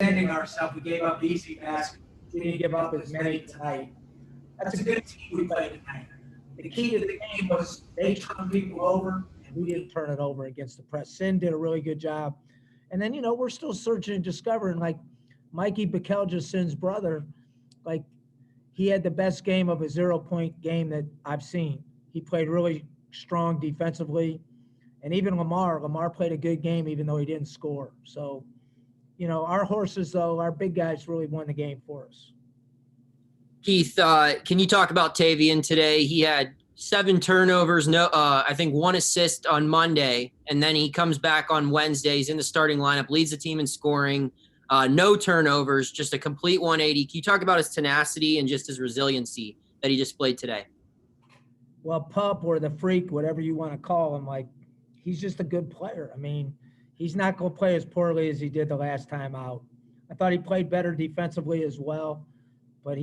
Extending ourselves. We gave up easy baskets. We didn't give up as many tonight. That's a good team we played tonight. The key to the game was they turned people over, and we didn't turn it over against the press. Sin did a really good job. And then, we're still searching and discovering, like Mikey Bekelja, Sin's brother, like he had the best game of a 0-point game that I've seen. He played really strong defensively. And even Lamar played a good game, even though he didn't score. So, our horses, though, our big guys really won the game for us. Keith, can you talk about Tavian today? He had 7 turnovers, I think 1 assist on Monday, and then he comes back on Wednesday. He's in the starting lineup, leads the team in scoring, no turnovers, just a complete 180. Can you talk about his tenacity and just his resiliency that he displayed today? Well, Pup or the Freak, whatever you want to call him, like, he's just a good player. I mean, he's not going to play as poorly as he did the last time out. I thought he played better defensively as well, but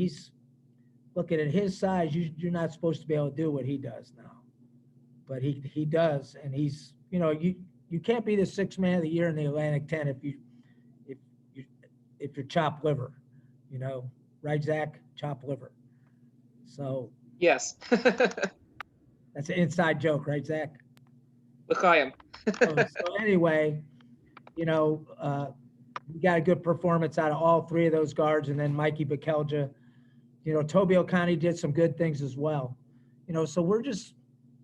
looking at his size, you're not supposed to be able to do what he does now. But he does, and he's, you can't be the 6th man of the year in the Atlantic 10 if you're chopped liver, right, Zach? Chopped liver. So yes. That's an inside joke, right, Zach? L'chaim. So anyway, we got a good performance out of all 3 of those guards, and then Mikey Bekelja. Toby O'Connie did some good things as well. So we're just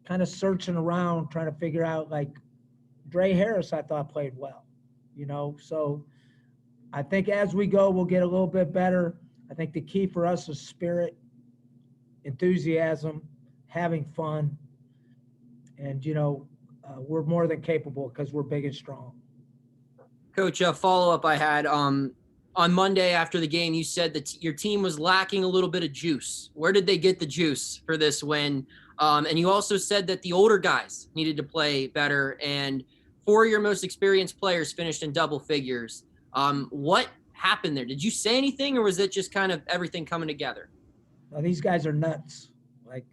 kind of searching around, trying to figure out, like, Dre Harris, I thought played well, So I think as we go, we'll get a little bit better. I think the key for us is spirit, enthusiasm, having fun, and, we're more than capable because we're big and strong. Coach, a follow-up I had, on Monday after the game, you said that your team was lacking a little bit of juice. Where did they get the juice for this win? And you also said that the older guys needed to play better, and 4 of your most experienced players finished in double figures. What happened there? Did you say anything, or was it just kind of everything coming together? Well, these guys are nuts. Like,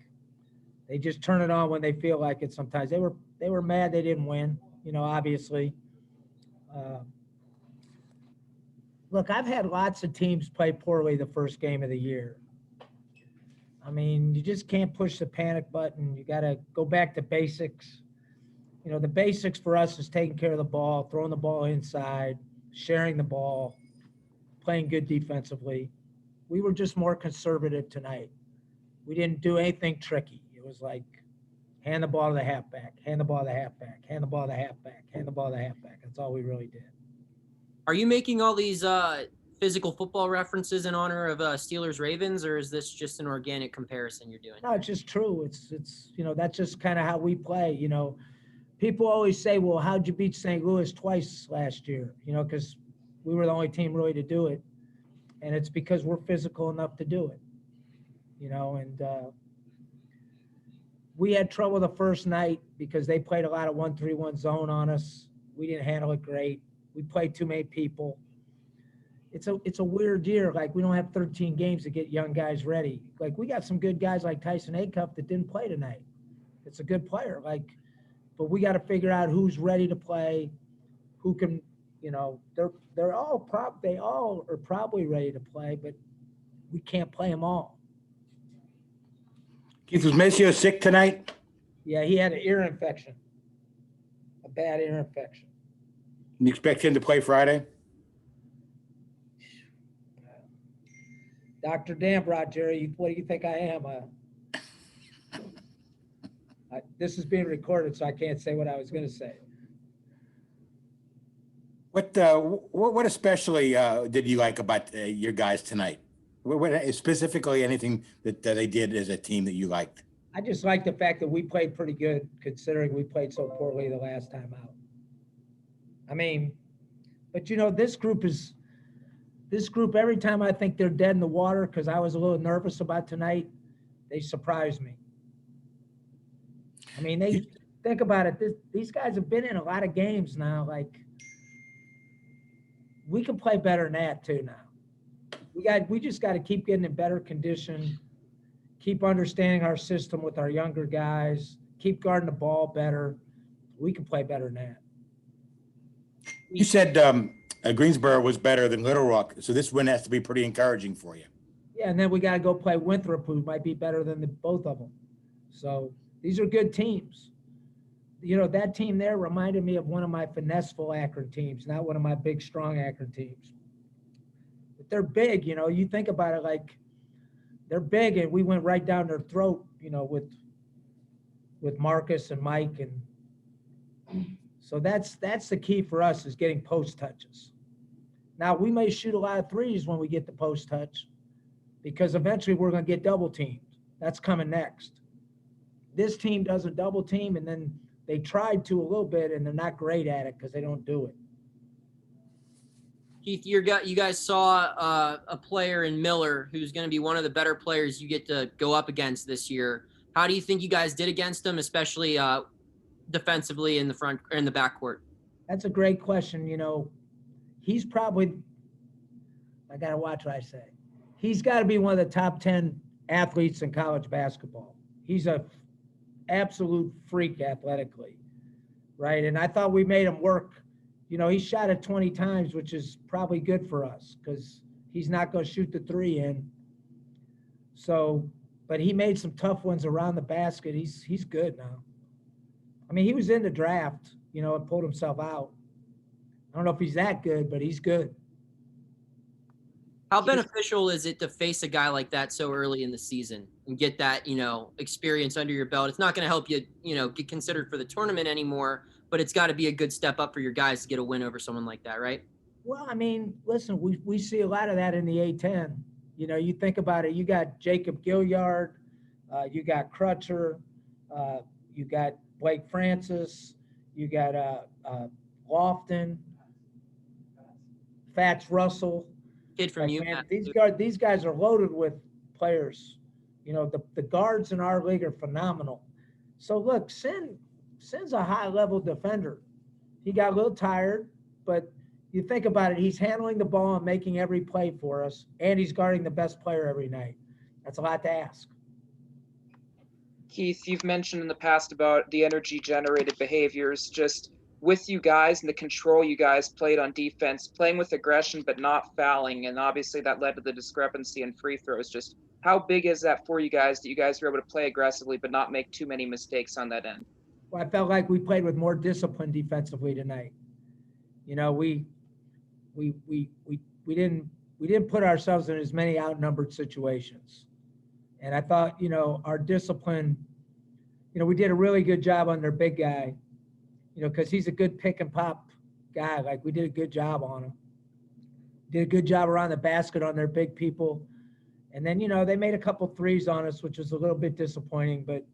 they just turn it on when they feel like it sometimes. They were mad they didn't win, obviously. Look, I've had lots of teams play poorly the first game of the year. I mean, you just can't push the panic button. You got to go back to basics. The basics for us is taking care of the ball, throwing the ball inside, sharing the ball, playing good defensively. We were just more conservative tonight. We didn't do anything tricky. It was like, hand the ball to the halfback, hand the ball to the halfback, hand the ball to the halfback, hand the ball to the halfback. That's all we really did. Are you making all these physical football references in honor of Steelers-Ravens, or is this just an organic comparison you're doing? No, it's just true. It's that's just kind of how we play. People always say, well, how'd you beat St. Louis twice last year? Because we were the only team really to do it. And it's because we're physical enough to do it. And we had trouble the first night because they played a lot of 1-3-1 zone on us. We didn't handle it great. We played too many people. It's a weird year. Like, we don't have 13 games to get young guys ready. Like, we got some good guys like Tyson Acuff that didn't play tonight. It's a good player. But we got to figure out who's ready to play, who can, they all are probably ready to play, but we can't play them all. Keith, was Maceo sick tonight? Yeah, he had an ear infection, a bad ear infection. You expect him to play Friday? Dr. Dambrot, Jerry, what do you think I am? This is being recorded, so I can't say what I was going to say. What especially did you like about your guys tonight? What specifically anything that they did as a team that you liked? I just like the fact that we played pretty good, considering we played so poorly the last time out. I mean, but this group, every time I think they're dead in the water, because I was a little nervous about tonight, they surprised me. I mean, think about it. These guys have been in a lot of games now. Like, we can play better than that too now. We just got to keep getting in better condition, keep understanding our system with our younger guys, keep guarding the ball better. We can play better than that. You said Greensboro was better than Little Rock, so this win has to be pretty encouraging for you. Yeah, and then we got to go play Winthrop, who might be better than both of them. So these are good teams. You know, that team there reminded me of one of my finesseful Akron teams, not one of my big, strong Akron teams. But they're big, you know. You think about it, like they're big, and we went right down their throat, you know, with Marcus and Mike, and so that's the key for us is getting post touches. Now we may shoot a lot of threes when we get the post touch, because eventually we're going to get double teamed. That's coming next. This team doesn't double team, and then they tried to a little bit, and they're not great at it because they don't do it. Keith, you guys saw a player in Miller who's going to be one of the better players you get to go up against this year. How do you think you guys did against him, especially defensively in the front or in the backcourt? That's a great question. You know, he's probably, I got to watch what I say. He's got to be one of the top 10 athletes in college basketball. He's a absolute freak athletically, right? And I thought we made him work. You know, he shot it 20 times, which is probably good for us because he's not going to shoot the three in. So, but he made some tough ones around the basket. He's good now. I mean, he was in the draft, you know, and pulled himself out. I don't know if he's that good, but he's good. How beneficial is it to face a guy like that so early in the season and get that, you know, experience under your belt? It's not going to help you, you know, get considered for the tournament anymore, but it's got to be a good step up for your guys to get a win over someone like that, right? Well, I mean, listen, we see a lot of that in the A-10. You know, you think about it, you got Jacob Gilliard, you got Crutcher, you got Blake Francis, you got Lofton, Fats Russell. Kid from UMass. These guys are loaded with players. You know, the guards in our league are phenomenal. So look, Sin's a high-level defender. He got a little tired, but you think about it, he's handling the ball and making every play for us, and he's guarding the best player every night. That's a lot to ask. Keith, you've mentioned in the past about the energy-generated behaviors, just with you guys and the control you guys played on defense, playing with aggression but not fouling, and obviously that led to the discrepancy in free throws. Just how big is that for you guys that you guys were able to play aggressively but not make too many mistakes on that end? Well, I felt like we played with more discipline defensively tonight. You know, we didn't put ourselves in as many outnumbered situations. And I thought, you know, our discipline, you know, we did a really good job on their big guy, you know, because he's a good pick and pop guy. Like, we did a good job on him. Did a good job around the basket on their big people. And then, you know, they made a couple threes on us, which was a little bit disappointing, but,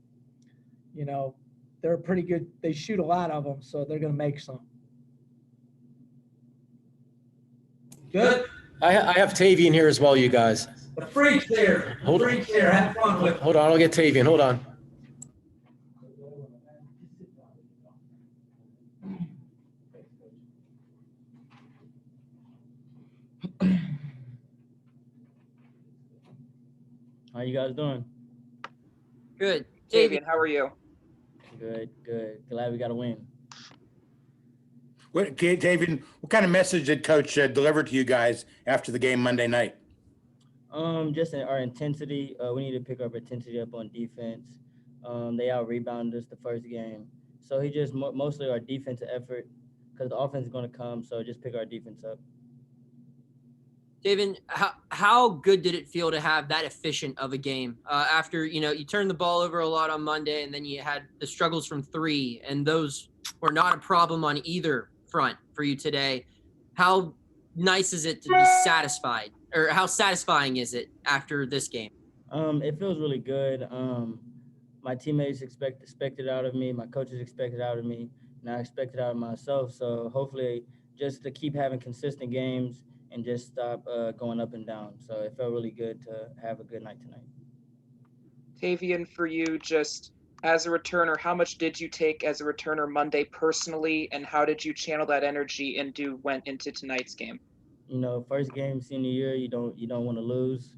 you know, they're pretty good. They shoot a lot of them, so they're going to make some. Good. I have Tavian here as well, you guys. The freak's there. The freak's there. Have fun with it. Hold on, I'll get Tavian. Hold on. How you guys doing? Good. Tavian, how are you? Good. Glad we got a win. Tavian, what kind of message did Coach deliver to you guys after the game Monday night? Just our intensity. We need to pick our intensity up on defense. They out-rebounded us the first game. So he just mostly our defensive effort because the offense is going to come, so just pick our defense up. David, how good did it feel to have that efficient of a game after, you know, you turned the ball over a lot on Monday and then you had the struggles from three, and those were not a problem on either front for you today. How nice is it to be satisfied, or how satisfying is it after this game? It feels really good. My teammates expected out of me. My coaches expected out of me, and I expected out of myself. So hopefully just to keep having consistent games and just stop going up and down. So it felt really good to have a good night tonight. Tavian, for you, just as a returner, how much did you take as a returner Monday personally, and how did you channel that energy went into tonight's game? You know, first game senior year, you don't want to lose.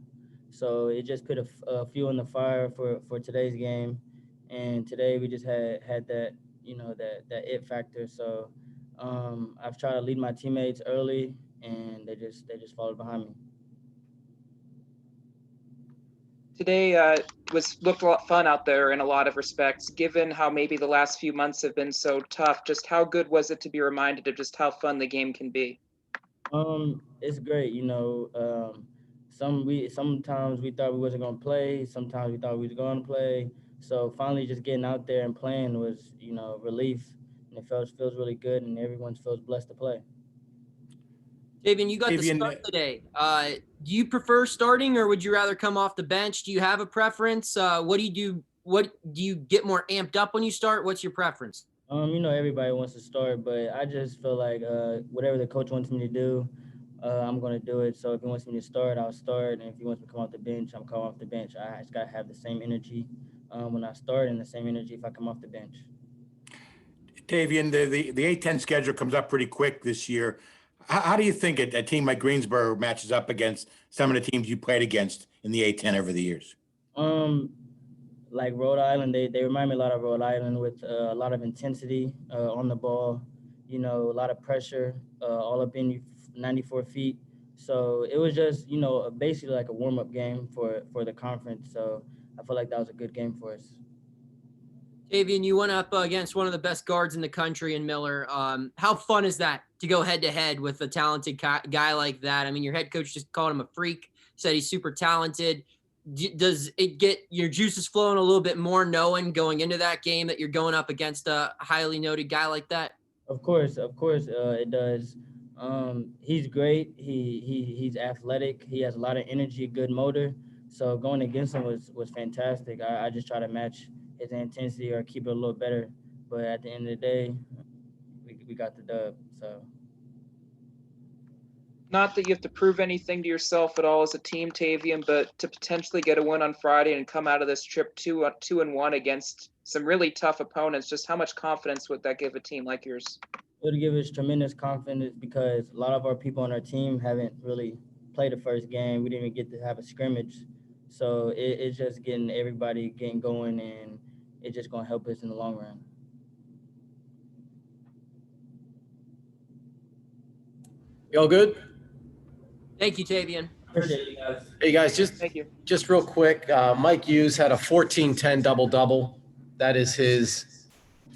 So it just put a fuel in the fire for today's game. And today we just had that, you know, that it factor. So I've tried to lead my teammates early and they just followed behind me. Today looked a lot fun out there in a lot of respects. Given how maybe the last few months have been so tough, just how good was it to be reminded of just how fun the game can be? It's great. Sometimes we thought we wasn't gonna play. Sometimes we thought we was gonna play. So finally, just getting out there and playing was, relief, and it feels really good, and everyone feels blessed to play. Tavian, you got the Tavian, start today. Do you prefer starting, or would you rather come off the bench? Do you have a preference? What do you do? What do you get more amped up when you start? What's your preference? Everybody wants to start, but I just feel like whatever the coach wants me to do, I'm going to do it. So if he wants me to start, I'll start. And if he wants me to come off the bench, I'm coming off the bench. I just got to have the same energy when I start and the same energy if I come off the bench. Tavian, the A-10 schedule comes up pretty quick this year. How do you think a team like Greensboro matches up against some of the teams you played against in the A-10 over the years? Like Rhode Island, they remind me a lot of Rhode Island with a lot of intensity on the ball, a lot of pressure all up in you, 94 feet. So it was just, basically like a warm-up game for the conference. So I feel like that was a good game for us. Tavian, you went up against one of the best guards in the country in Miller. How fun is that to go head-to-head with a talented guy like that? I mean, your head coach just called him a freak, said he's super talented. Does it get your juices flowing a little bit more knowing going into that game that you're going up against a highly noted guy like that? Of course, it does. He's great. He's athletic. He has a lot of energy, good motor. So going against him was fantastic. I just try to match his intensity or keep it a little better. But at the end of the day, we got the dub. So. Not that you have to prove anything to yourself at all as a team, Tavian, but to potentially get a win on Friday and come out of this trip 2-1 against some really tough opponents, just how much confidence would that give a team like yours? It would give us tremendous confidence because a lot of our people on our team haven't really played the first game. We didn't even get to have a scrimmage. So it's just getting everybody getting going, and it's just going to help us in the long run. Y'all good? Thank you, Tavian. Appreciate you guys. Hey, guys, Thank you. just real quick, Mike Hughes had a 14-10 double-double. That is his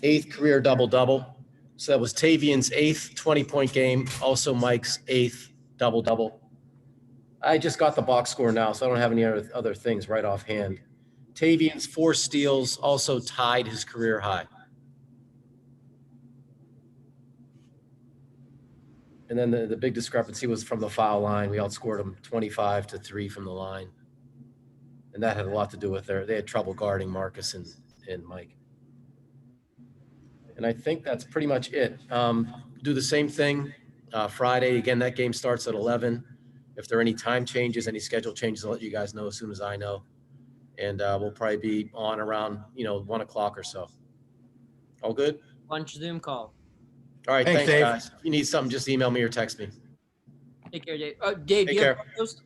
8th career double-double. So that was Tavian's 8th 20-point game, also Mike's 8th double-double. I just got the box score now, so I don't have any other things right offhand. Tavian's 4 steals also tied his career high. And then the big discrepancy was from the foul line. We outscored them 25-3 from the line. And that had a lot to do with they had trouble guarding Marcus and Mike. And I think that's pretty much it. Do the same thing Friday. Again, that game starts at 11. If there are any time changes, any schedule changes, I'll let you guys know as soon as I know. And we'll probably be on around, 1 o'clock or so. All good? Lunch Zoom call. All right, Thanks, thanks Dave. guys. If you need something, just email me or text me. Take care, Dave. Dave, Take do you have care. photos?